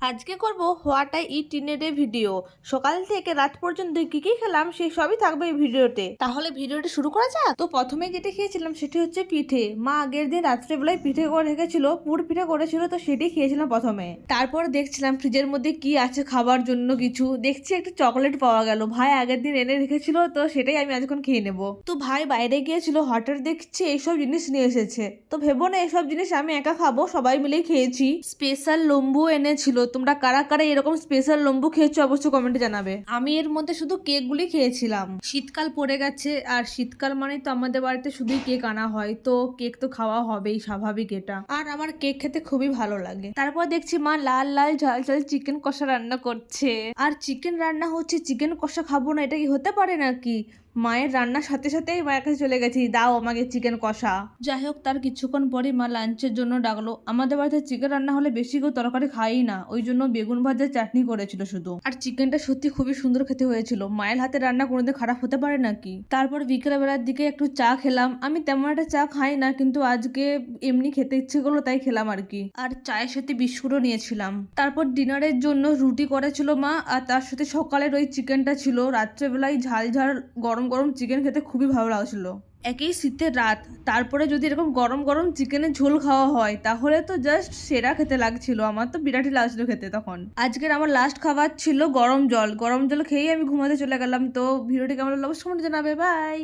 আজকে করব what I it in a day video. সকাল থেকে রাত পর্যন্ত কি কি খেলাম সেই সবই থাকবে এই ভিডিওতে। তাহলে ভিডিওটা শুরু করা যাক। তো প্রথমে যেটা খেয়েছিলাম সেটি হচ্ছে পিঠে। মা আগের দিন রাত্রেবেলায় পিঠে করে রেখেছিল, পুর পিঠে করেছিল, তো সেটি খেয়েছিলাম প্রথমে। তারপর দেখছিলাম ফ্রিজের মধ্যে কি আছে খাবার জন্য, কিছু দেখছি একটু চকলেট পাওয়া গেল, ভাই আগের দিন এনে রেখেছিল, তো সেটাই আমি আজখন খেয়ে নেবো। তো ভাই বাইরে গিয়েছিল, হঠাৎ দেখছি এইসব জিনিস নিয়ে এসেছে। তো ভেবো না এইসব জিনিস আমি একা খাবো, সবাই মিলেই খেয়েছি। স্পেশাল লম্বু এনেছিল। তোমরা কারা কারা এরকম স্পেশাল লম্বু খেয়েছো অবশ্যই কমেন্টে জানাবে। আমি এর মধ্যে শুধু কেকগুলি খেয়েছিলাম। শীতকাল পড়ে গেছে, আর শীতকাল মানে তো আমাদের বাড়িতে শুধুই কেক আনা হয়, তো কেক তো খাওয়া হবেই, স্বাভাবিক এটা। আর আমার কেক খেতে খুবই ভালো লাগে। তারপর দেখছি মা লাল লাল ঝাল ঝাল চিকেন কষা রান্না করছে। আর চিকেন রান্না হচ্ছে, চিকেন কষা খাবো না এটা কি হতে পারে নাকি? মায়ের রান্নার সাথে সাথেই মায়ের কাছে চলে গেছি, দাও আমাকে চিকেন কষা। যাই হোক, তার কিছুক্ষণ পরে মা লাঞ্চের জন্য ডাকলো। আমাদের বাড়িতে চিকেন রান্না হলে বেশি কেউ তরকারি খাই না, ওই জন্য বেগুন ভাজার চাটনি করেছিল শুধু। আর চিকেনটা সত্যি খুবই সুন্দর খেতে হয়েছিল। মায়ের হাতে রান্না কোনোদিন খারাপ হতে পারে নাকি? তারপর বিকেলবেলার দিকে একটু চা খেলাম। আমি তেমন একটা চা খাই না, কিন্তু আজকে এমনি খেতে ইচ্ছে করলো তাই খেলাম আর কি। আর চায়ের সাথে বিস্কুটও নিয়েছিলাম। তারপর ডিনারের জন্য রুটি করেছিল মা, আর তার সাথে সকালের ওই চিকেনটা ছিল। রাত্রেবেলায় ঝাল ঝাল গরম গরম চিকেন খেতে খুবই ভালো লাগছিল। একই শীতের রাত, তারপরে যদি এরকম গরম গরম চিকেনের ঝোল খাওয়া হয় তাহলে তো জাস্ট সেরা খেতে লাগছিল। আমার তো বিরাটই লাগছিল খেতে তখন। আজকের আমার লাস্ট খাবার ছিল গরম জল। গরম জল খেয়েই আমি ঘুমাতে চলে গেলাম। তো ভিডিওটি কেমন লাগলো অবশ্যই জানাবে। বাই।